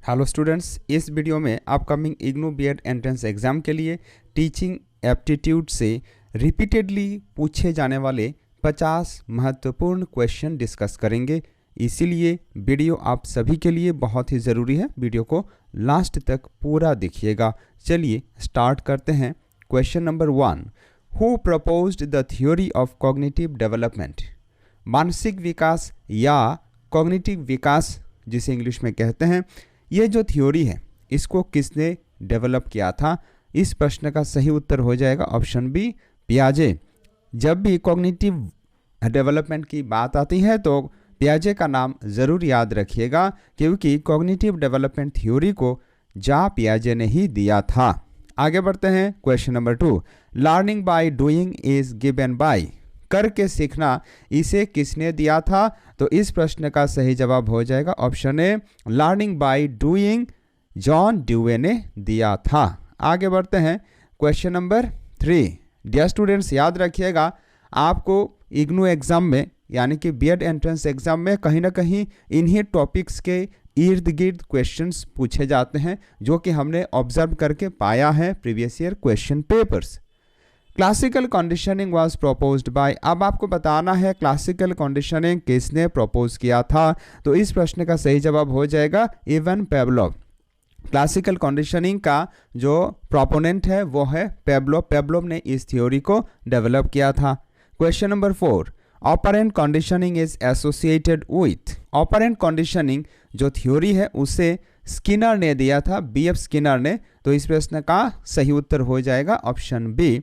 Hello students, इस video में upcoming IGNOU BEd entrance exam के लिए टीचिंग एप्टीट्यूड से रिपीटेडली पूछे जाने वाले 50 महत्वपूर्ण क्वेश्चन डिस्कस करेंगे। इसीलिए वीडियो आप सभी के लिए बहुत ही ज़रूरी है। वीडियो को लास्ट तक पूरा देखिएगा। चलिए स्टार्ट करते हैं। Question number 1, who proposed the theory of cognitive development? मानसिक विकास या कॉग्निटिव विकास जिसे इंग्लिश में कहते हैं, ये जो थ्योरी है इसको किसने डेवलप किया था? इस प्रश्न का सही उत्तर हो जाएगा ऑप्शन बी, पियाजे। जब भी कॉग्निटिव डेवलपमेंट की बात आती है तो पियाजे का नाम ज़रूर याद रखिएगा, क्योंकि कॉग्निटिव डेवलपमेंट थ्योरी को जा पियाजे ने ही दिया था। आगे बढ़ते हैं। Question number 2, learning by doing is given bye? करके सीखना इसे किसने दिया था? तो इस प्रश्न का सही जवाब हो जाएगा option A, learning by doing John Dewey ने दिया था। आगे बढ़ते हैं। क्वेश्चन नंबर 3, डियर स्टूडेंट्स याद रखिएगा, आपको इग्नू एग्जाम में यानी कि बीएड एंट्रेंस एग्जाम में कहीं ना कहीं इन्हीं टॉपिक्स के इर्द गिर्द क्वेश्चंस पूछे जाते हैं, जो कि हमने ऑब्जर्व करके पाया है previous year question papers. Classical conditioning was proposed by? अब आपको बताना है क्लासिकल कंडीशनिंग किसने प्रपोज किया था। तो इस प्रश्न का सही जवाब हो जाएगा इवन पेवलोव। क्लासिकल कंडीशनिंग का जो प्रोपोनेंट है वो है पेवलोव। पेवलोव ने इस थ्योरी को डेवलप किया था। Question number 4, operant conditioning is associated with? Operant conditioning जो थ्योरी है उसे स्किनर ने दिया था, बीएफ स्किनर ने। तो इस प्रश्न का सही उत्तर हो जाएगा ऑप्शन बी।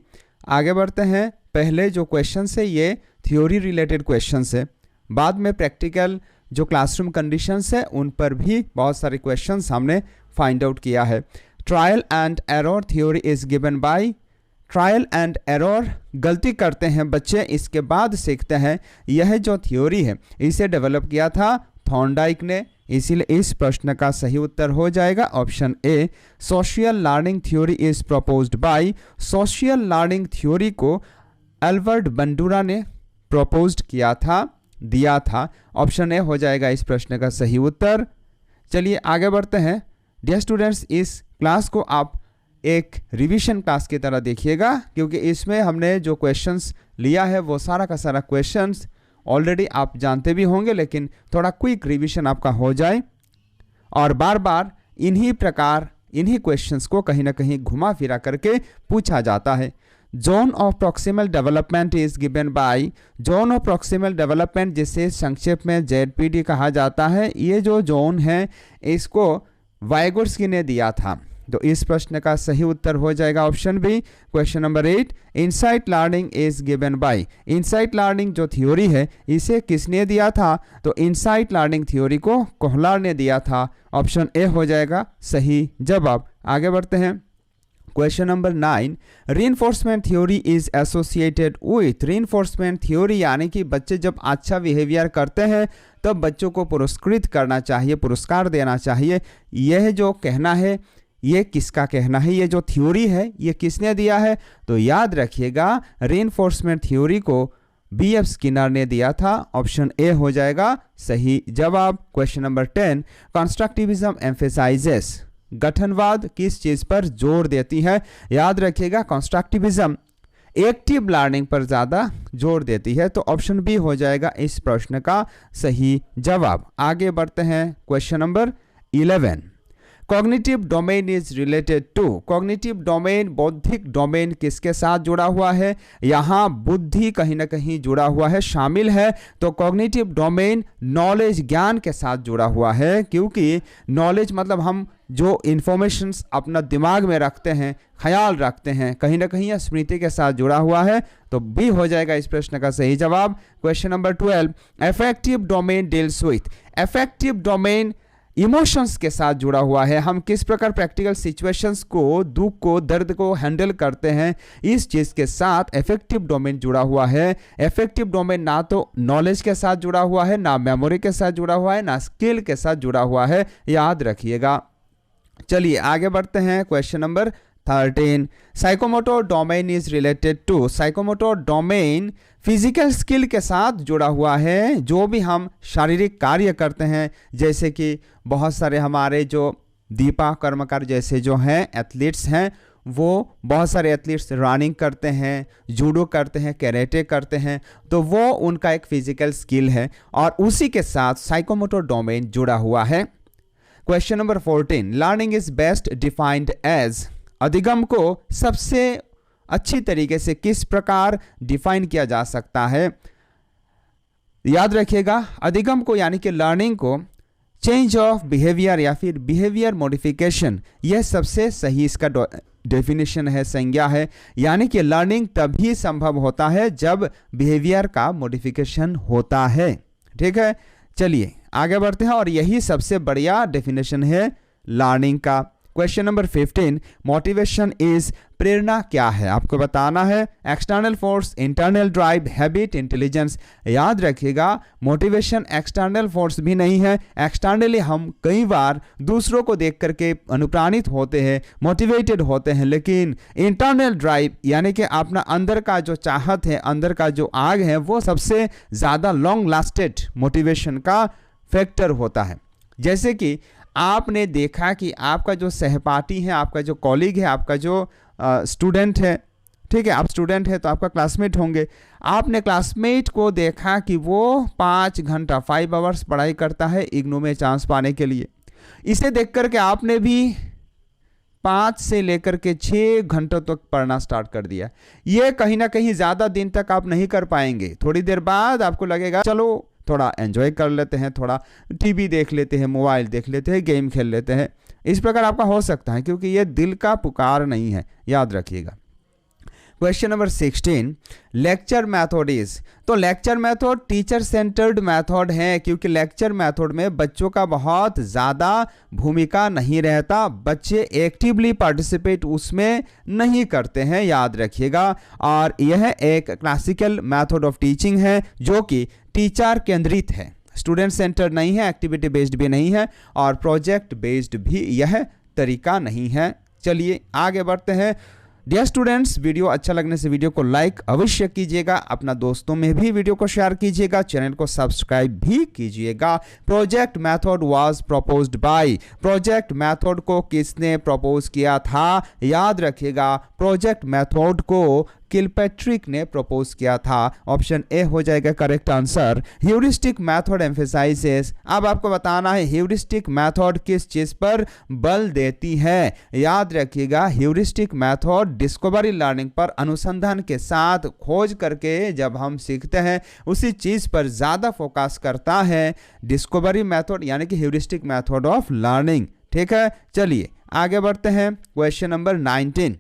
आगे बढ़ते हैं। पहले जो क्वेश्चन है ये थ्योरी रिलेटेड क्वेश्चन है, बाद में प्रैक्टिकल जो क्लासरूम कंडीशंस है उन पर भी बहुत सारे क्वेश्चंस हमने फाइंड आउट किया है। Trial and error theory is given bye? Trial and error गलती करते हैं बच्चे, इसके बाद सीखते हैं, यह जो थ्योरी है इसे डेवलप किया था थॉर्नडाइक ने। इसीलिए इस प्रश्न का सही उत्तर हो जाएगा option A, social learning theory is proposed by? Social learning theory को एल्बर्ट बंडूरा ने प्रपोज्ड किया था, दिया था। ऑप्शन ए हो जाएगा इस प्रश्न का सही उत्तर। चलिए आगे बढ़ते हैं। डियर स्टूडेंट्स, इस क्लास को आप एक रिवीजन क्लास की तरह देखिएगा, क्योंकि इसमें हमने जो क्वेश्चंस लिया है वो सारा का सारा क्वेश्चंस ऑलरेडी आप जानते भी होंगे, लेकिन थोड़ा क्विक रिवीजन आपका हो जाए। और बार बार इन्हीं क्वेश्चंस को कहीं ना कहीं घुमा फिरा करके पूछा जाता है। Zone of proximal development is given bye? Zone of proximal development जिसे संक्षेप में जेडपीडी कहा जाता है, ये जो जोन है इसको वाइगोर्स्की ने दिया था। तो इस प्रश्न का सही उत्तर हो जाएगा option B. Question number 8, insight learning is given by? Insight learning जो थ्योरी है इसे किसने दिया था? तो इनसाइट लर्निंग थ्योरी को कोहलर ने दिया था। ऑप्शन ए हो जाएगा सही जवाब। आगे बढ़ते हैं। Question number 9, reinforcement theory is associated with? Reinforcement theory यानी कि बच्चे जब अच्छा बिहेवियर करते हैं तब बच्चों को पुरस्कृत करना चाहिए, पुरस्कार देना चाहिए। यह जो कहना है ये किसका कहना है? ये जो थ्योरी है ये किसने दिया है? तो याद रखिएगा रीइंफोर्समेंट थ्योरी को बीएफ स्किनर ने दिया था। ऑप्शन ए हो जाएगा सही जवाब। Question number 10, constructivism emphasizes? गठनवाद किस चीज पर जोर देती है? याद रखिएगा कंस्ट्रक्टिविज्म एक्टिव लर्निंग पर ज्यादा जोर देती है। तो ऑप्शन बी हो जाएगा इस प्रश्न का सही जवाब। आगे बढ़ते हैं। Question number 11, cognitive domain is related to? Cognitive domain बौद्धिक डोमेन किसके साथ जुड़ा हुआ है? यहाँ बुद्धि कहीं ना कहीं जुड़ा हुआ है, शामिल है। तो कॉग्निटिव डोमेन नॉलेज ज्ञान के साथ जुड़ा हुआ है, क्योंकि नॉलेज मतलब हम जो इंफॉर्मेशंस अपना दिमाग में रखते हैं, ख्याल रखते हैं, कहीं ना कहीं स्मृति के साथ जुड़ा हुआ है। तो बी हो जाएगा इस प्रश्न का सही जवाब। Question number 12, affective domain deals with? Affective domain emotions के साथ जुड़ा हुआ है। हम किस प्रकार प्रैक्टिकल सिचुएशंस को, दुख को, दर्द को हैंडल करते हैं, इस चीज़ के साथ अफेक्टिव डोमेन जुड़ा हुआ है। अफेक्टिव डोमेन ना तो नॉलेज के साथ जुड़ा हुआ है, ना मेमोरी के साथ जुड़ा हुआ है, ना स्किल के साथ जुड़ा हुआ है, याद रखिएगा। चलिए आगे बढ़ते हैं। Question number 13, psychomotor domain is related to? Psychomotor domain physical skill के साथ जुड़ा हुआ है। जो भी हम शारीरिक कार्य करते हैं, जैसे कि बहुत सारे हमारे जो दीपा कर्मकार जैसे जो हैं एथलीट्स हैं, वो बहुत सारे एथलीट्स रनिंग करते हैं, जूडो करते हैं, कैरेटे करते हैं, तो वो उनका एक फिजिकल स्किल है और उसी के साथ साइकोमोटर डोमेन जुड़ा हुआ है। Question number 14, learning is best defined as, अधिगम को सबसे अच्छी तरीके से किस प्रकार डिफाइन किया जा सकता है? याद रखिएगा, अधिगम को यानी कि लर्निंग को चेंज ऑफ बिहेवियर या फिर बिहेवियर मॉडिफिकेशन, यह सबसे सही इसका डेफिनेशन है, संज्ञा है। यानी कि लर्निंग तभी संभव होता है जब बिहेवियर का मॉडिफिकेशन होता है। ठीक है, चलिए आगे बढ़ते हैं और यही सबसे बढ़िया डेफिनेशन है लर्निंग का। क्वेश्चन नंबर 15, मोटिवेशन इज, प्रेरणा क्या है? आपको बताना है external force, internal drive, habit, intelligence. याद रखिएगा, मोटिवेशन एक्सटर्नल फोर्स भी नहीं है। एक्सटर्नली हम कई बार दूसरों को देख करके अनुप्राणित होते हैं, मोटिवेटेड होते हैं, लेकिन इंटरनल ड्राइव यानी कि अपना अंदर का जो चाहत है, अंदर का जो आग है, वो सबसे ज़्यादा लॉन्ग लास्टेड मोटिवेशन का फैक्टर होता है। जैसे कि आपने देखा कि आपका जो सहपाठी है, आपका जो कॉलीग है, आपका जो स्टूडेंट है, ठीक है, आप स्टूडेंट है तो आपका क्लासमेट होंगे, आपने क्लासमेट को देखा कि वो 5 घंटा 5 आवर्स पढ़ाई करता है इग्नू में चांस पाने के लिए। इसे देख करके आपने भी 5 से लेकर के 6 घंटों तक पढ़ना स्टार्ट कर दिया। ये कहीं ना कहीं ज़्यादा दिन तक आप नहीं कर पाएंगे। थोड़ी देर बाद आपको लगेगा चलो थोड़ा एंजॉय कर लेते हैं, थोड़ा टीवी देख लेते हैं, मोबाइल देख लेते हैं, गेम खेल लेते हैं। इस प्रकार आपका हो सकता है, क्योंकि ये दिल का पुकार नहीं है, याद रखिएगा। Question number 16, lecture method is, तो lecture method teacher centred method है, क्योंकि लेक्चर मैथड में बच्चों का बहुत ज़्यादा भूमिका नहीं रहता, बच्चे एक्टिवली पार्टिसिपेट उसमें नहीं करते हैं, याद रखिएगा। और यह एक क्लासिकल मैथड ऑफ टीचिंग है जो कि टीचर केंद्रित है, स्टूडेंट सेंटर्ड नहीं है, एक्टिविटी बेस्ड भी नहीं है और प्रोजेक्ट बेस्ड भी यह तरीका नहीं है। चलिए आगे बढ़ते हैं। डियर स्टूडेंट्स, वीडियो अच्छा लगने से वीडियो को लाइक अवश्य कीजिएगा, अपना दोस्तों में भी वीडियो को शेयर कीजिएगा, चैनल को सब्सक्राइब भी कीजिएगा। Project method was proposed by, project method को किसने प्रपोज किया था? याद रखिएगा, प्रोजेक्ट मेथड को किलपैट्रिक ने प्रपोज किया था। ऑप्शन ए हो जाएगा correct answer. Heuristic method emphasises, अब आपको बताना है ह्यूरिस्टिक मेथड किस चीज पर बल देती है। याद रखिएगा, ह्यूरिस्टिक मेथड डिस्कवरी लर्निंग पर अनुसंधान के साथ खोज करके जब हम सीखते हैं उसी चीज पर ज्यादा फोकस करता है डिस्कवरी मेथड यानी कि ह्यूरिस्टिक मेथड ऑफ लर्निंग। ठीक है, चलिए आगे बढ़ते हैं। Question number 19,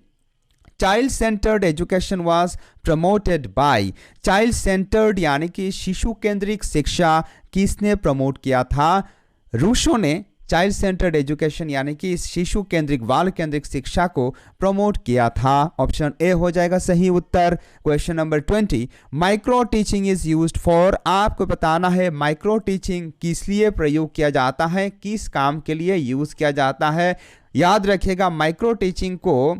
child centred education was promoted by, child centred यानी कि शिशु केंद्रिक शिक्षा किसने प्रमोट किया था? रूसो ने चाइल्ड सेंटर्ड एजुकेशन यानी कि शिशु केंद्रिक बाल केंद्रिक शिक्षा को प्रमोट किया था। ऑप्शन ए हो जाएगा सही उत्तर। Question number 20, micro teaching is used for, आपको बताना है माइक्रो टीचिंग किस लिए प्रयोग किया जाता है, किस काम के लिए यूज किया जाता है। याद रखिएगा, माइक्रो टीचिंग को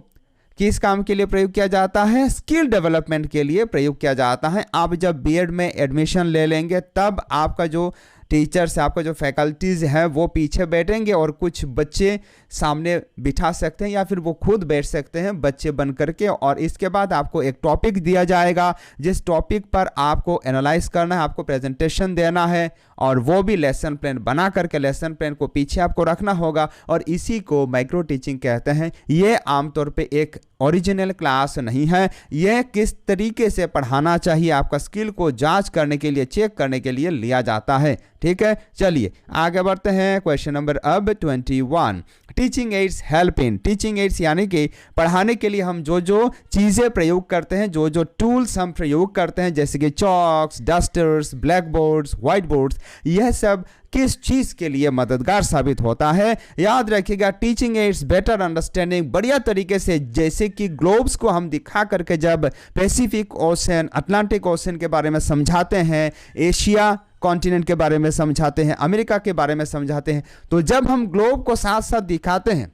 किस काम के लिए प्रयोग किया जाता है? स्किल डेवलपमेंट के लिए प्रयोग किया जाता है। आप जब बीएड में एडमिशन ले लेंगे तब आपका जो टीचर्स, आपका जो फैकल्टीज है वो पीछे बैठेंगे और कुछ बच्चे सामने बिठा सकते हैं या फिर वो खुद बैठ सकते हैं बच्चे बन करके, और इसके बाद आपको एक टॉपिक दिया जाएगा जिस टॉपिक पर आपको एनालाइज करना है, आपको प्रेजेंटेशन देना है और वो भी लेसन प्लान बना करके लेसन प्लान को पीछे आपको रखना होगा और इसी को माइक्रो टीचिंग कहते हैं। ये आमतौर पे एक ओरिजिनल क्लास नहीं है, यह किस तरीके से पढ़ाना चाहिए आपका स्किल को जांच करने के लिए, चेक करने के लिए लिया जाता है। ठीक है, चलिए आगे बढ़ते हैं। क्वेश्चन नंबर अब 21, teaching ads help in, teaching ads यानी कि पढ़ाने के लिए हम जो जो चीज़ें प्रयोग करते हैं, जो जो टूल्स हम प्रयोग करते हैं, जैसे कि chalks, dusters, black boards, white boards, यह सब किस चीज़ के लिए मददगार साबित होता है? याद रखिएगा, टीचिंग एड्स बेटर अंडरस्टैंडिंग, बढ़िया तरीके से, जैसे कि ग्लोब्स को हम दिखा करके जब पैसिफिक ओशन, अटलांटिक ओशन के बारे में समझाते हैं, एशिया कॉन्टिनेंट के बारे में समझाते हैं, अमेरिका के बारे में समझाते हैं, तो जब हम ग्लोब को साथ साथ दिखाते हैं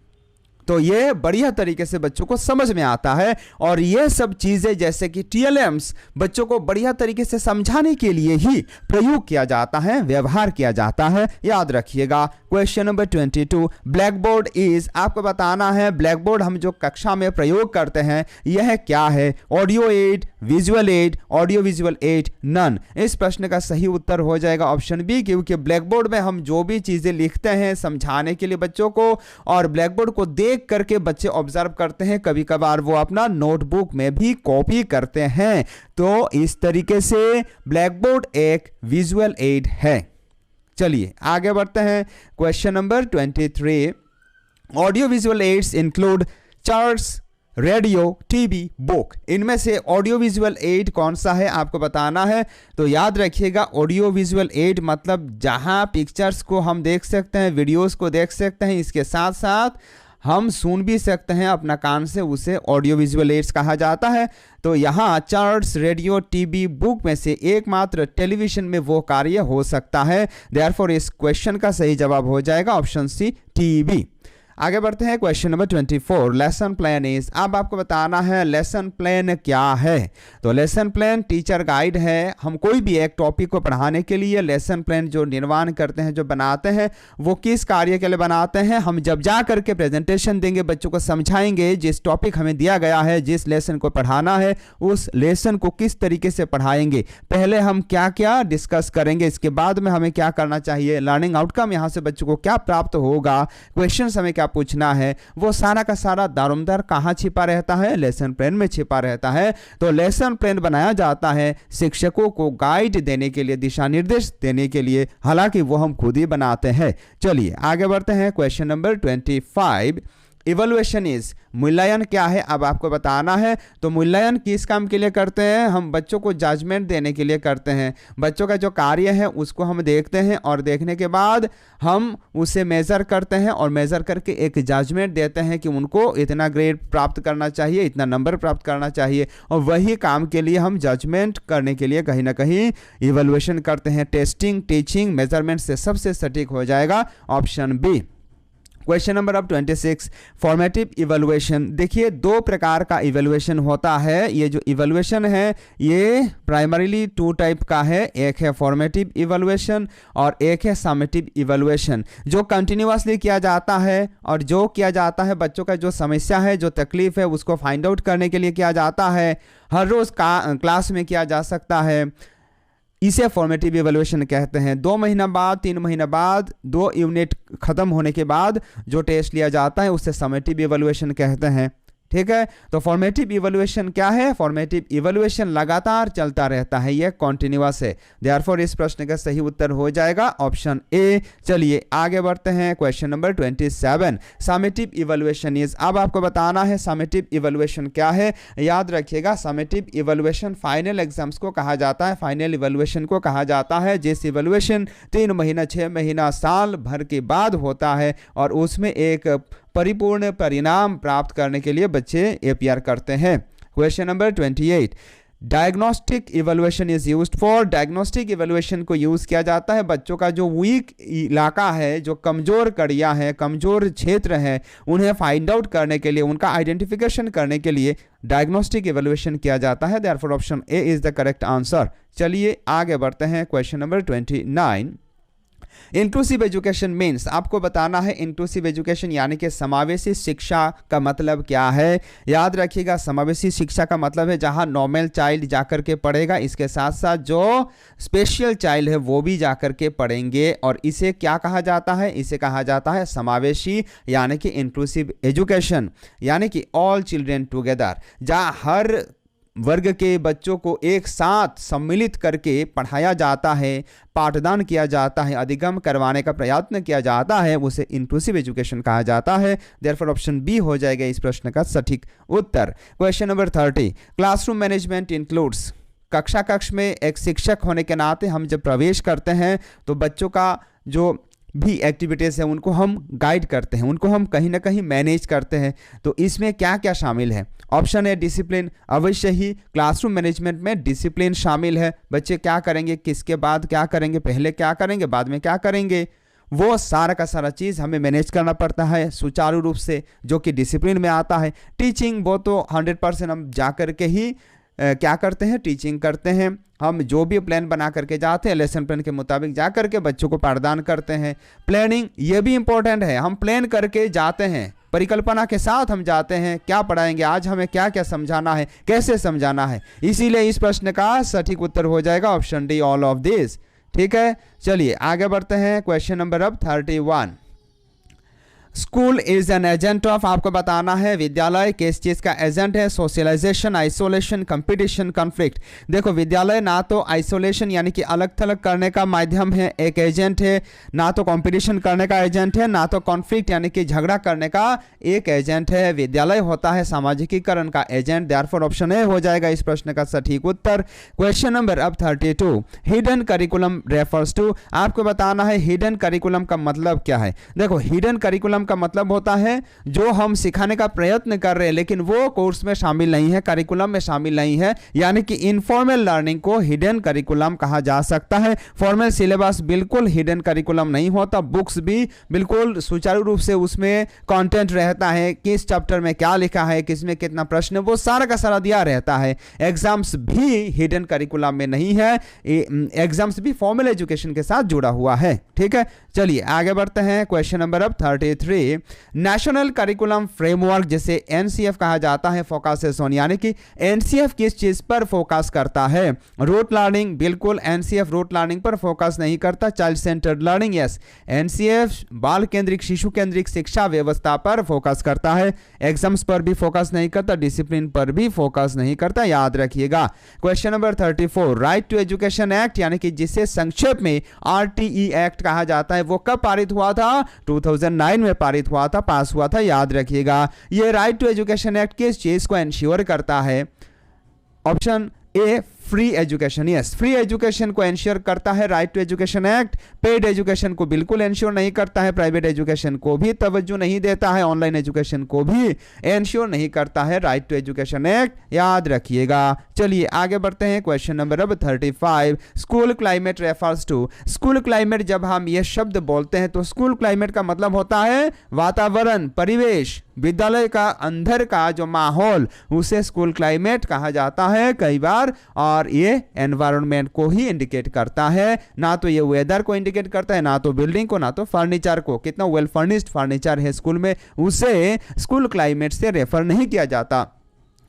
तो ये बढ़िया तरीके से बच्चों को समझ में आता है। और ये सब चीजें जैसे कि TLMs बच्चों को बढ़िया तरीके से समझाने के लिए ही प्रयोग किया जाता है, व्यवहार किया जाता है, याद रखिएगा। Question number 22, black board is, आपको बताना है ब्लैक बोर्ड हम जो कक्षा में प्रयोग करते हैं यह क्या है? Audio aid, visual aid, audio visual aid, none. इस प्रश्न का सही उत्तर हो जाएगा ऑप्शन बी, क्योंकि ब्लैक बोर्ड में हम जो भी चीजें लिखते हैं समझाने के लिए बच्चों को, और ब्लैक बोर्ड को देख करके बच्चे ऑब्जर्व करते हैं, कभी कभार वो अपना नोटबुक में भी कॉपी करते हैं। तो इस तरीके से ब्लैक बोर्ड एक विजुअल एड है। चलिए आगे बढ़ते हैं। Question number 23, audio visual aids include charts, radio, TV, book. इनमें से ऑडियो विजुअल एड कौन सा है आपको बताना है। तो याद रखिएगा ऑडियो विजुअल एड मतलब जहां पिक्चर्स को हम देख सकते हैं, वीडियोस को देख सकते हैं, इसके साथ साथ हम सुन भी सकते हैं अपना कान से, उसे ऑडियो विजुअल एड्स कहा जाता है। तो यहाँ चार्ट्स, रेडियो, टीवी, बुक में से एकमात्र टेलीविजन में वो कार्य हो सकता है। देयरफॉर इस क्वेश्चन का सही जवाब हो जाएगा ऑप्शन सी, टीवी। आगे बढ़ते हैं। Question number 24, lesson plan is, अब आपको बताना है लेसन प्लान क्या है। तो लेसन प्लान टीचर गाइड है। हम कोई भी एक टॉपिक को पढ़ाने के लिए लेसन प्लान जो निर्माण करते हैं, जो बनाते हैं, वो किस कार्य के लिए बनाते हैं? हम जब जा करके प्रेजेंटेशन देंगे, बच्चों को समझाएंगे जिस टॉपिक हमें दिया गया है, जिस लेसन को पढ़ाना है, उस लेसन को किस तरीके से पढ़ाएंगे, पहले हम क्या क्या डिस्कस करेंगे, इसके बाद में हमें क्या करना चाहिए, लर्निंग आउटकम यहाँ से बच्चों को क्या प्राप्त होगा, क्वेश्चन हमें क्या पूछना है, वो सारा का सारा दारोमदार कहां छिपा रहता है? लेसन प्लान में छिपा रहता है। तो लेसन प्लान बनाया जाता है शिक्षकों को गाइड देने के लिए, दिशा निर्देश देने के लिए, हालांकि वो हम खुद ही बनाते हैं। चलिए आगे बढ़ते हैं। क्वेश्चन नंबर 25, इवैल्यूएशन इज, मूल्यांकन क्या है अब आपको बताना है। तो मूल्यांकन किस काम के लिए करते हैं? हम बच्चों को जजमेंट देने के लिए करते हैं। बच्चों का जो कार्य है उसको हम देखते हैं और देखने के बाद हम उसे मेजर करते हैं और मेजर करके एक जजमेंट देते हैं कि उनको इतना ग्रेड प्राप्त करना चाहिए, इतना नंबर प्राप्त करना चाहिए। और वही काम के लिए हम जजमेंट करने के लिए कहीं ना कहीं इवैल्यूएशन करते हैं। टेस्टिंग, टीचिंग, मेजरमेंट से सबसे सटीक हो जाएगा ऑप्शन बी। क्वेश्चन नंबर अब 26, फॉर्मेटिव इवैल्यूएशन। देखिए दो प्रकार का इवैल्यूएशन होता है। ये जो इवैल्यूएशन है ये प्राइमरीली 2 टाइप का है। एक है फॉर्मेटिव इवैल्यूएशन और एक है समेटिव इवैल्यूएशन, जो कंटिन्यूअसली किया जाता है और जो किया जाता है बच्चों का जो समस्या है, जो तकलीफ है, उसको फाइंड आउट करने के लिए किया जाता है। हर रोज क्लास में किया जा सकता है। इसे फॉर्मेटिव इवैल्यूएशन कहते हैं। 2 महीना बाद, 3 महीना बाद, 2 यूनिट खत्म होने के बाद जो टेस्ट लिया जाता है उसे समेटिव इवैल्यूएशन कहते हैं। ठीक है, तो फॉर्मेटिव इवैल्यूएशन क्या है? फॉर्मेटिव इवैल्यूएशन लगातार चलता रहता है, यह कॉन्टिन्यूअस है। देयरफॉर इस प्रश्न का सही उत्तर हो जाएगा ऑप्शन ए। चलिए आगे बढ़ते हैं। Question number 27, summative evaluation is, अब आपको बताना है समेटिव इवैल्यूएशन क्या है। याद रखिएगा समेटिव इवैल्यूएशन फाइनल एग्जाम्स को कहा जाता है, फाइनल इवैल्यूएशन को कहा जाता है, जिस इवैल्यूएशन 3 महीना, 6 महीना, साल भर के बाद होता है और उसमें एक परिपूर्ण परिणाम प्राप्त करने के लिए बच्चे एपीआर करते हैं। Question number 28, diagnostic evaluation is used for, diagnostic evaluation को यूज किया जाता है बच्चों का जो वीक इलाका है, जो कमजोर कड़ियां हैं, कमजोर क्षेत्र हैं, उन्हें फाइंड आउट करने के लिए, उनका आइडेंटिफिकेशन करने के लिए डायग्नोस्टिक इवैल्यूएशन किया जाता है। Therefore option A is the correct answer. चलिए आगे बढ़ते हैं। Question number 29, inclusive education means, आपको बताना है इंक्लूसिव एजुकेशन यानी कि समावेशी शिक्षा का मतलब क्या है। याद रखिएगा समावेशी शिक्षा का मतलब है जहां नॉर्मल चाइल्ड जाकर के पढ़ेगा, इसके साथ साथ जो स्पेशल चाइल्ड है वो भी जाकर के पढ़ेंगे। और इसे क्या कहा जाता है? इसे कहा जाता है समावेशी यानी कि इंक्लूसिव एजुकेशन, यानी कि ऑल चिल्ड्रेन टुगेदर, जहां हर वर्ग के बच्चों को एक साथ सम्मिलित करके पढ़ाया जाता है, पाठदान किया जाता है, अधिगम करवाने का प्रयत्न किया जाता है, उसे इंक्लूसिव एजुकेशन कहा जाता है। देयरफॉर ऑप्शन बी हो जाएगा इस प्रश्न का सटीक उत्तर। Question number 30, classroom management includes, कक्ष में एक शिक्षक होने के नाते हम जब प्रवेश करते हैं तो बच्चों का जो भी एक्टिविटीज़ है उनको हम गाइड करते हैं, उनको हम कहीं ना कहीं मैनेज करते हैं। तो इसमें क्या क्या शामिल है? ऑप्शन है डिसिप्लिन, अवश्य ही क्लासरूम मैनेजमेंट में डिसिप्लिन शामिल है। बच्चे क्या करेंगे, किसके बाद क्या करेंगे, पहले क्या करेंगे, बाद में क्या करेंगे, वो सारा का सारा चीज़ हमें मैनेज करना पड़ता है सुचारू रूप से, जो कि डिसिप्लिन में आता है। टीचिंग वो तो 100% हम जा कर के ही क्या करते हैं, टीचिंग करते हैं। हम जो भी प्लान बना करके जाते हैं लेसन प्लान के मुताबिक जा करके बच्चों को पाठदान करते हैं। प्लानिंग ये भी इम्पोर्टेंट है, हम प्लान करके जाते हैं, परिकल्पना के साथ हम जाते हैं, क्या पढ़ाएंगे आज, हमें क्या क्या समझाना है, कैसे समझाना है। इसीलिए इस प्रश्न का सटीक उत्तर हो जाएगा option D, all of this. ठीक है, चलिए आगे बढ़ते हैं। क्वेश्चन नंबर अब 31। School is an agent of, आपको बताना है विद्यालय किस चीज का एजेंट है, सोशलाइजेशन, आइसोलेशन, कंपटीशन, कॉन्फ्लिक्ट। देखो विद्यालय ना तो आइसोलेशन यानी कि अलग थलग करने का माध्यम है, एक एजेंट है, ना तो कंपटीशन करने का एजेंट है, ना तो कॉन्फ्लिक्ट यानी कि झगड़ा करने का एक एजेंट है। विद्यालय होता है सामाजिकीकरण का एजेंट। देयरफॉर ऑप्शन ए हो जाएगा इस प्रश्न का सटीक उत्तर। क्वेश्चन नंबर अब 32। हिडन करिकुलम रेफर्स टू, आपको बताना है हिडन करिकुलम का मतलब क्या है। देखो हिडन करिकुलम का मतलब होता है जो हम सिखाने का प्रयत्न कर रहे हैं लेकिन वो कोर्स में शामिल नहीं है, करिकुलम में शामिल नहीं है, यानी कि इनफॉर्मल लर्निंग को हिडन करिकुलम कहा जा सकता है। फॉर्मल सिलेबस बिल्कुल हिडन करिकुलम नहीं होता, बुक्स भी बिल्कुल सुचारू रूप से उसमें कंटेंट रहता है, किस चैप्टर में क्या लिखा है, किस में कितना प्रश्न, वो सारा का सारा दिया रहता है। एग्जाम्स भी हिडन करिकुलम में नहीं है, एग्जाम्स भी फॉर्मल एजुकेशन के साथ जुड़ा हुआ है। ठीक है, चलिए आगे बढ़ते हैं। क्वेश्चन नंबर अब 33। नेशनल करिकुलम फ्रेमवर्क जिसे एनसीएफ कहा जाता है फोकसेस ऑन, यानी कि एनसीएफ किस चीज पर फोकस करता है। रूट लर्निंग, बिल्कुल एनसीएफ रूट लर्निंग पर फोकस नहीं करता। Child centred learning, yes NCF बाल केंद्रिक शिशु केंद्रिक शिक्षा व्यवस्था पर फोकस करता है। एग्जाम्स पर भी फोकस नहीं करता, डिसिप्लिन पर भी फोकस नहीं करता, याद रखिएगा। Question number 34। Right to education act, यानी कि जिसे संक्षेप में आरटीई एक्ट कहा जाता है, वो कब पारित हुआ था? 2009 में पारित हुआ था, पास हुआ था, याद रखिएगा। ये राइट टू एजुकेशन एक्ट किस चीज को एंश्योर करता है? Option A free education, yes free education को एंश्योर करता है right to education act. Paid education को बिल्कुल एंश्योर नहीं करता है, प्राइवेट एजुकेशन को भी तवज्जो नहीं देता है, ऑनलाइन एजुकेशन को भी एंश्योर नहीं करता है राइट टू एजुकेशन एक्ट, याद रखिएगा। चलिए आगे बढ़ते हैं। क्वेश्चन नंबर अब 35। School climate refers to, school climate जब हम ये शब्द बोलते हैं तो स्कूल क्लाइमेट का मतलब होता है वातावरण, परिवेश, विद्यालय का अंदर का जो माहौल, उसे स्कूल क्लाइमेट कहा जाता है कई बार, और ये एनवायरनमेंट को ही इंडिकेट करता है, ना तो ये वेदर को इंडिकेट करता है, ना तो बिल्डिंग को, ना तो फर्नीचर को। कितना वेल फर्निश्ड फर्नीचर है स्कूल में, उसे स्कूल क्लाइमेट से रेफर नहीं किया जाता।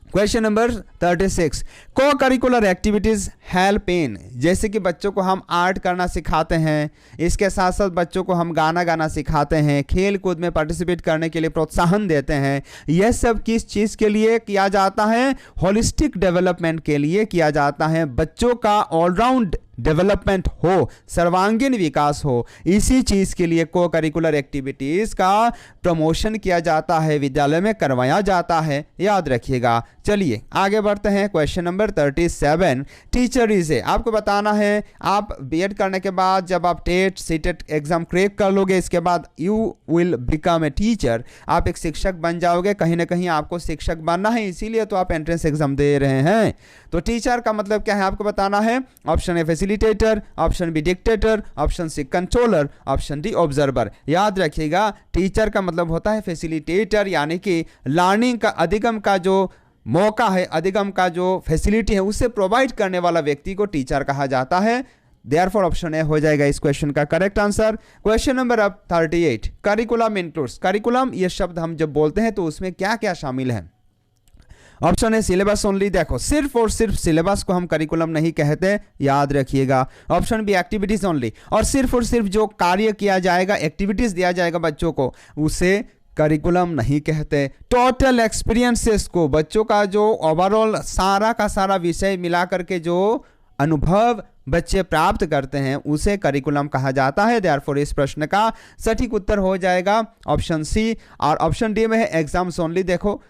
Question number 36। को करिकुलर एक्टिविटीज हेल्प इन, जैसे कि बच्चों को हम आर्ट करना सिखाते हैं, इसके साथ साथ बच्चों को हम गाना गाना सिखाते हैं, खेल कूद में पार्टिसिपेट करने के लिए प्रोत्साहन देते हैं। यह सब किस चीज़ के लिए किया जाता है? होलिस्टिक डेवलपमेंट के लिए किया जाता है, बच्चों का ऑलराउंड डेवलपमेंट हो, सर्वांगीण विकास हो, इसी चीज के लिए को करिकुलर एक्टिविटीज का प्रमोशन किया जाता है, विद्यालय में करवाया जाता है, याद रखिएगा। चलिए आगे बढ़ते हैं। Question number 37। Teacher is a, आपको बताना है आप बीएड करने के बाद जब आप टेट सीटेट एग्जाम क्रैक कर लोगे, इसके बाद you will become a teacher, आप एक शिक्षक बन जाओगे। कहीं ना कहीं आपको शिक्षक बनना है, इसीलिए तो आप एंट्रेंस एग्जाम दे रहे हैं। तो टीचर का मतलब क्या है आपको बताना है। Option A facilitator, option B dictator, option C controller, option D observer. याद रखिएगा टीचर का मतलब होता है फैसिलिटेटर, यानी कि लर्निंग का अधिगम का जो मौका है, अधिगम का जो फैसिलिटी है, उसे प्रोवाइड करने वाला व्यक्ति को टीचर कहा जाता है। देयरफॉर ऑप्शन ए हो जाएगा इस क्वेश्चन का करेक्ट आंसर। क्वेश्चन नंबर अब 38। करिकुलम इंक्लूड्स, करिकुलम ये शब्द हम जब बोलते हैं तो उसमें क्या क्या शामिल है? ऑप्शन है सिलेबस ओनली, देखो सिर्फ और सिर्फ सिलेबस को हम करिकुलम नहीं कहते, याद रखिएगा। ऑप्शन बी एक्टिविटीज ओनली, और सिर्फ जो कार्य किया जाएगा, एक्टिविटीज दिया जाएगा बच्चों को, उसे करिकुलम नहीं कहते। टोटल एक्सपीरियंसेस को, बच्चों का जो ओवरऑल सारा का सारा विषय मिला करके जो अनुभव बच्चे प्राप्त करते हैं, उसे करिकुलम कहा जाता है। देयरफॉर इस प्रश्न का सटीक उत्तर हो जाएगा ऑप्शन सी। और ऑप्शन डी में है एग्जाम्स ओनली। देखो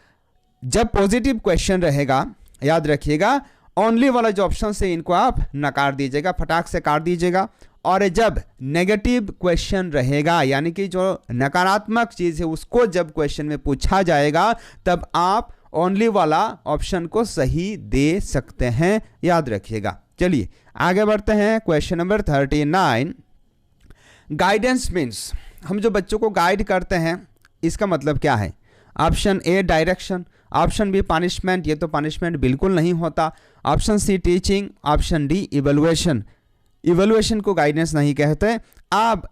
जब पॉजिटिव क्वेश्चन रहेगा, याद रखिएगा, ओनली वाला जो ऑप्शन है इनको आप नकार दीजिएगा, फटाक से काट दीजिएगा। और जब नेगेटिव क्वेश्चन रहेगा, यानी कि जो नकारात्मक चीज है उसको जब क्वेश्चन में पूछा जाएगा, तब आप ओनली वाला ऑप्शन को सही दे सकते हैं, याद रखिएगा। चलिए आगे बढ़ते हैं। Question number 39। गाइडेंस मीन्स हम जो बच्चों को गाइड करते हैं, इसका मतलब क्या है? Option A direction, option B punishment, ये तो पनिशमेंट बिल्कुल नहीं होता, option C teaching, option D evaluation, evaluation को गाइडेंस नहीं कहते। अब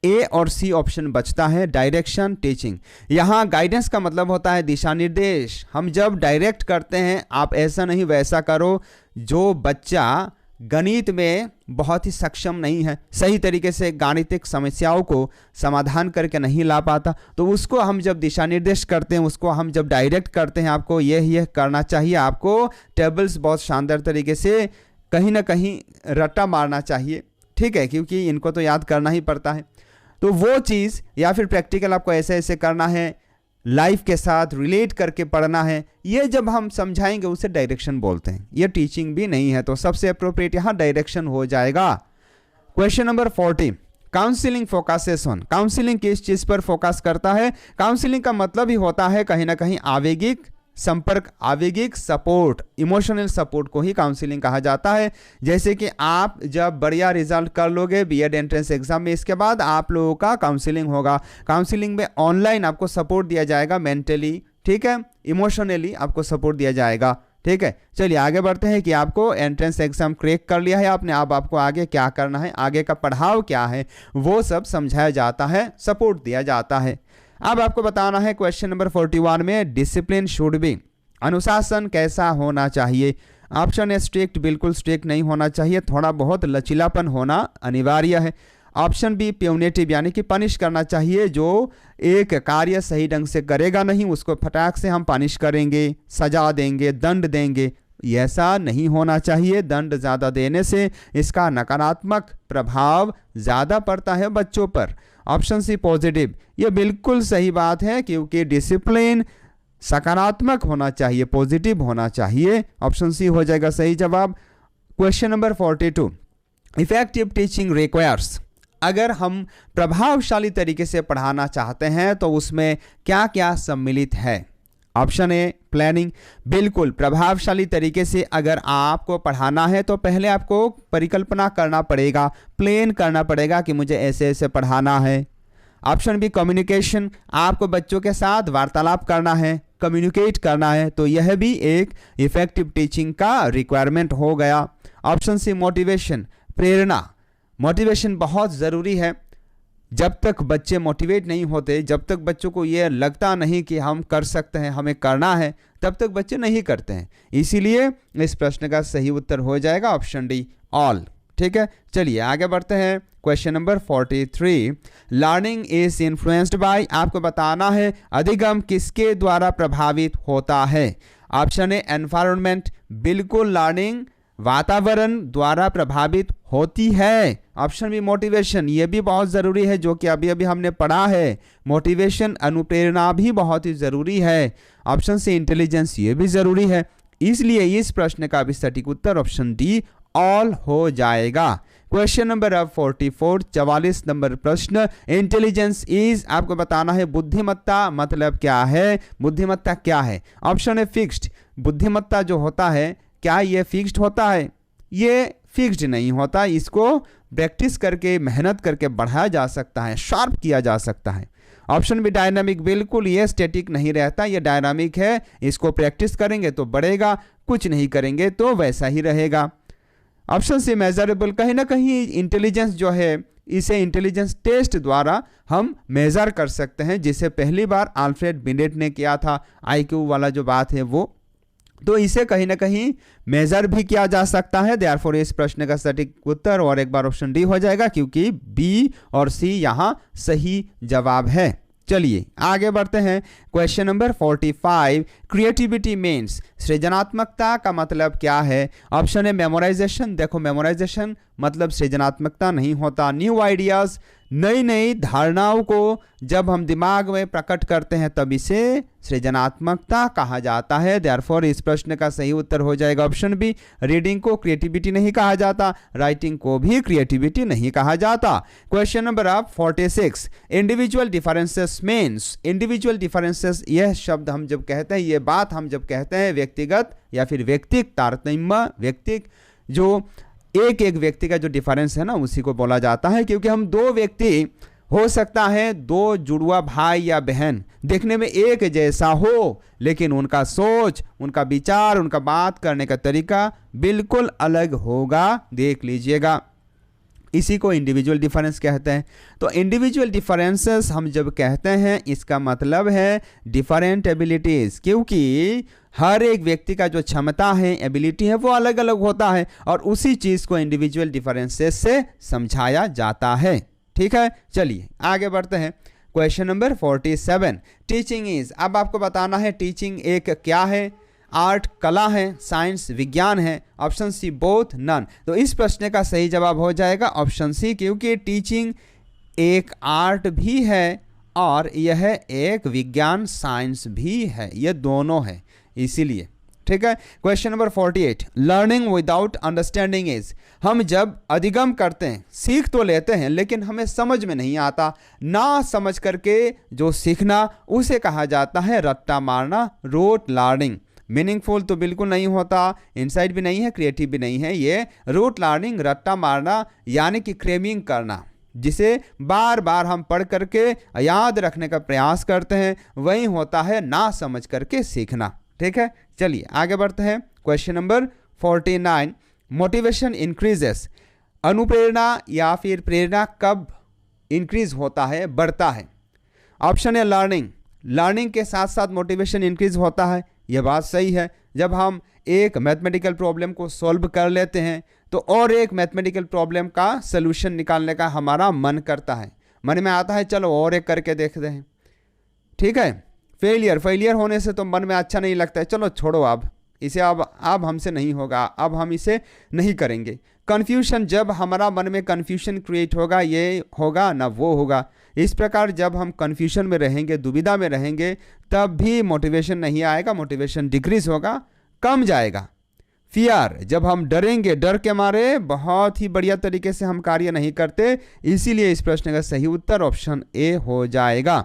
ए और सी ऑप्शन बचता है, डायरेक्शन, टीचिंग। यहाँ गाइडेंस का मतलब होता है दिशा निर्देश। हम जब डायरेक्ट करते हैं, आप ऐसा नहीं वैसा करो, जो बच्चा गणित में बहुत ही सक्षम नहीं है, सही तरीके से गाणितिक समस्याओं को समाधान करके नहीं ला पाता, तो उसको हम जब दिशा निर्देश करते हैं, उसको हम जब डायरेक्ट करते हैं, आपको यह करना चाहिए, आपको टेबल्स बहुत शानदार तरीके से कहीं ना कहीं रट्टा मारना चाहिए, ठीक है, क्योंकि इनको तो याद करना ही पड़ता है। तो वो चीज़ या फिर प्रैक्टिकल आपको ऐसे ऐसे करना है, लाइफ के साथ रिलेट करके पढ़ना है, ये जब हम समझाएंगे उसे डायरेक्शन बोलते हैं। ये टीचिंग भी नहीं है, तो सबसे अप्रोप्रिएट यहाँ डायरेक्शन हो जाएगा। Question number 40, counselling focuses on, counselling किस चीज़ पर फोकस करता है? काउंसलिंग का मतलब ही होता है कहीं ना कहीं आवेगिक संपर्क, आवेगिक सपोर्ट, इमोशनल सपोर्ट को ही काउंसलिंग कहा जाता है। जैसे कि आप जब बढ़िया रिजल्ट कर लोगे बीएड एंट्रेंस एग्जाम में, इसके बाद आप लोगों का काउंसलिंग होगा। काउंसलिंग में ऑनलाइन आपको सपोर्ट दिया जाएगा, मेंटली, ठीक है, इमोशनली आपको सपोर्ट दिया जाएगा, ठीक है। चलिए आगे बढ़ते हैं कि आपको एंट्रेंस एग्जाम क्रैक कर लिया है आपने, अब आपको आगे क्या करना है, आगे का पढ़ाव क्या है, वो सब समझाया जाता है, सपोर्ट दिया जाता है। अब आपको बताना है क्वेश्चन नंबर 41 में, डिसिप्लिन शुड बी, अनुशासन कैसा होना चाहिए? ऑप्शन ए स्ट्रिक्ट, बिल्कुल स्ट्रिक्ट नहीं होना चाहिए, थोड़ा बहुत लचीलापन होना अनिवार्य है। ऑप्शन बी प्यूनेटिव, यानी कि पनिश करना चाहिए, जो एक कार्य सही ढंग से करेगा नहीं उसको फटाक से हम पनिश करेंगे, सजा देंगे, दंड देंगे, ऐसा नहीं होना चाहिए। दंड ज़्यादा देने से इसका नकारात्मक प्रभाव ज़्यादा पड़ता है बच्चों पर। ऑप्शन सी पॉजिटिव, ये बिल्कुल सही बात है, क्योंकि डिसिप्लिन सकारात्मक होना चाहिए, पॉजिटिव होना चाहिए। ऑप्शन सी हो जाएगा सही जवाब। Question number 42, effective teaching requires, अगर हम प्रभावशाली तरीके से पढ़ाना चाहते हैं तो उसमें क्या क्या सम्मिलित है? ऑप्शन ए प्लानिंग, बिल्कुल प्रभावशाली तरीके से अगर आपको पढ़ाना है तो पहले आपको परिकल्पना करना पड़ेगा, प्लान करना पड़ेगा कि मुझे ऐसे ऐसे पढ़ाना है। ऑप्शन बी कम्युनिकेशन, आपको बच्चों के साथ वार्तालाप करना है, कम्युनिकेट करना है, तो यह भी एक इफेक्टिव टीचिंग का रिक्वायरमेंट हो गया। ऑप्शन सी मोटिवेशन, प्रेरणा, मोटिवेशन बहुत ज़रूरी है। जब तक बच्चे मोटिवेट नहीं होते, जब तक बच्चों को ये लगता नहीं कि हम कर सकते हैं, हमें करना है, तब तक बच्चे नहीं करते हैं। इसीलिए इस प्रश्न का सही उत्तर हो जाएगा ऑप्शन डी ऑल, ठीक है। चलिए आगे बढ़ते हैं। Question number 43, learning is influenced by, आपको बताना है अधिगम किसके द्वारा प्रभावित होता है? ऑप्शन ए एनवायरनमेंट, बिल्कुल लर्निंग वातावरण द्वारा प्रभावित होती है। ऑप्शन बी मोटिवेशन, ये भी बहुत ज़रूरी है, जो कि अभी अभी हमने पढ़ा है, मोटिवेशन अनुप्रेरणा भी बहुत ही ज़रूरी है। ऑप्शन सी इंटेलिजेंस, ये भी ज़रूरी है। इसलिए इस प्रश्न का भी सटीक उत्तर ऑप्शन डी ऑल हो जाएगा। क्वेश्चन नंबर अब 44, 44 नंबर प्रश्न, इंटेलिजेंस इज, आपको बताना है बुद्धिमत्ता मतलब क्या है? बुद्धिमत्ता क्या है? ऑप्शन है फिक्स्ड, बुद्धिमत्ता जो होता है क्या ये फिक्स्ड होता है? ये फिक्स्ड नहीं होता, इसको प्रैक्टिस करके मेहनत करके बढ़ाया जा सकता है, शार्प किया जा सकता है। ऑप्शन बी डायनामिक, बिल्कुल ये स्टैटिक नहीं रहता, ये डायनामिक है, इसको प्रैक्टिस करेंगे तो बढ़ेगा, कुछ नहीं करेंगे तो वैसा ही रहेगा। ऑप्शन सी मेजरेबल, कहीं ना कहीं इंटेलिजेंस जो है इसे इंटेलिजेंस टेस्ट द्वारा हम मेजर कर सकते हैं, जिसे पहली बार अल्फ्रेड बिनेट ने किया था, आईक्यू वाला जो बात है वो, तो इसे कहीं ना कहीं मेजर भी किया जा सकता है। देयरफॉर इस प्रश्न का सटीक उत्तर और एक बार ऑप्शन डी हो जाएगा, क्योंकि बी और सी यहाँ सही जवाब है। चलिए आगे बढ़ते हैं। क्वेश्चन नंबर 45, क्रिएटिविटी मीन्स, सृजनात्मकता का मतलब क्या है? ऑप्शन है मेमोराइजेशन, देखो मेमोराइजेशन मतलब सृजनात्मकता नहीं होता। न्यू आइडियाज, नई नई धारणाओं को जब हम दिमाग में प्रकट करते हैं तब इसे सृजनात्मकता कहा जाता है। देयरफॉर इस प्रश्न का सही उत्तर हो जाएगा ऑप्शन बी। रीडिंग को क्रिएटिविटी नहीं कहा जाता, राइटिंग को भी क्रिएटिविटी नहीं कहा जाता। क्वेश्चन नंबर अब 46, individual differences means, individual differences यह शब्द हम जब कहते हैं, ये बात हम जब कहते हैं व्यक्तिगत या फिर व्यक्तिक तारतम्य, व्यक्तिक जो एक एक व्यक्ति का जो डिफरेंस है ना उसी को बोला जाता है, क्योंकि हम दो व्यक्ति हो सकता है, दो जुड़वा भाई या बहन देखने में एक जैसा हो, लेकिन उनका सोच, उनका विचार, उनका बात करने का तरीका बिल्कुल अलग होगा। देख लीजिएगा, इसी को इंडिविजुअल डिफरेंस कहते हैं। तो इंडिविजुअल डिफरेंसेस हम जब कहते हैं, इसका मतलब है डिफरेंट एबिलिटीज, क्योंकि हर एक व्यक्ति का जो क्षमता है, एबिलिटी है, वो अलग अलग होता है और उसी चीज़ को इंडिविजुअल डिफरेंसेस से समझाया जाता है। ठीक है, चलिए आगे बढ़ते हैं। क्वेश्चन नंबर 47, टीचिंग इज, अब आपको बताना है टीचिंग एक क्या है, आर्ट कला है, साइंस विज्ञान है, ऑप्शन सी बोथ नन। तो इस प्रश्न का सही जवाब हो जाएगा ऑप्शन सी, क्योंकि टीचिंग एक आर्ट भी है और यह एक विज्ञान साइंस भी है, ये दोनों है इसीलिए। ठीक है, question number 48, learning without understanding is, हम जब अधिगम करते हैं, सीख तो लेते हैं लेकिन हमें समझ में नहीं आता, ना समझ करके जो सीखना उसे कहा जाता है रट्टा मारना, रोट लर्निंग। मीनिंगफुल तो बिल्कुल नहीं होता, इनसाइट भी नहीं है, क्रिएटिव भी नहीं है, ये रोट लर्निंग, रट्टा मारना यानी कि क्रेमिंग करना, जिसे बार बार हम पढ़ करके याद रखने का प्रयास करते हैं, वही होता है ना समझ करके सीखना। ठीक है, चलिए आगे बढ़ते हैं। Question number 49, motivation increases, Anuprerna या फिर प्रेरणा कब इंक्रीज होता है, बढ़ता है? ऑप्शन है लर्निंग, लर्निंग के साथ साथ मोटिवेशन इंक्रीज होता है, यह बात सही है। जब हम एक मैथमेटिकल प्रॉब्लम को सॉल्व कर लेते हैं तो और एक मैथमेटिकल प्रॉब्लम का सलूशन निकालने का हमारा मन करता है, मन में आता है चलो और एक करके देखते हैं। ठीक है, फेलियर होने से तो मन में अच्छा नहीं लगता है, चलो छोड़ो अब इसे, अब हमसे नहीं होगा, अब हम इसे नहीं करेंगे। कन्फ्यूशन, जब हमारा मन में कन्फ्यूशन क्रिएट होगा, ये होगा ना वो होगा, इस प्रकार जब हम कन्फ्यूशन में रहेंगे, दुविधा में रहेंगे, तब भी मोटिवेशन नहीं आएगा, मोटिवेशन डिक्रीज होगा, कम जाएगा। फियर, जब हम डरेंगे, डर के मारे बहुत ही बढ़िया तरीके से हम कार्य नहीं करते, इसीलिए इस प्रश्न का सही उत्तर ऑप्शन ए हो जाएगा।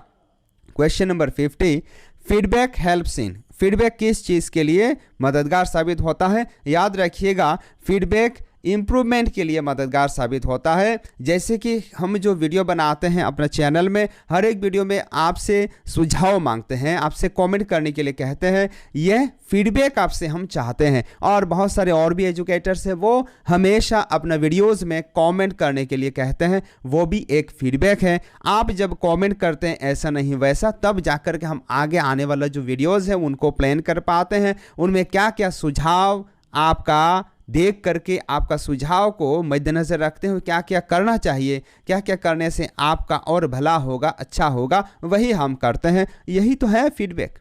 Question number 50, feedback helps in, feedback किस चीज़ के लिए मददगार साबित होता है? याद रखिएगा, फीडबैक इम्प्रूवमेंट के लिए मददगार साबित होता है। जैसे कि हम जो वीडियो बनाते हैं अपने चैनल में, हर एक वीडियो में आपसे सुझाव मांगते हैं, आपसे कमेंट करने के लिए कहते हैं, यह फीडबैक आपसे हम चाहते हैं। और बहुत सारे और भी एजुकेटर्स हैं, वो हमेशा अपना वीडियोस में कमेंट करने के लिए कहते हैं, वो भी एक फीडबैक है। आप जब कमेंट करते हैं ऐसा नहीं वैसा, तब जाकर के हम आगे आने वाला जो वीडियोज़ है उनको प्लान कर पाते हैं, उनमें क्या क्या सुझाव आपका देख करके आपका सुझाव को मद्देनजर रखते हुए क्या क्या करना चाहिए, क्या क्या करने से आपका और भला होगा, अच्छा होगा, वही हम करते हैं, यही तो है फीडबैक।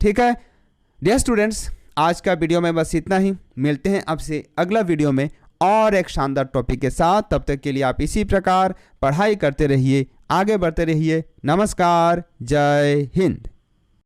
ठीक है डियर स्टूडेंट्स, आज का वीडियो में बस इतना ही, मिलते हैं आपसे अगला वीडियो में और एक शानदार टॉपिक के साथ। तब तक के लिए आप इसी प्रकार पढ़ाई करते रहिए, आगे बढ़ते रहिए। नमस्कार, जय हिंद।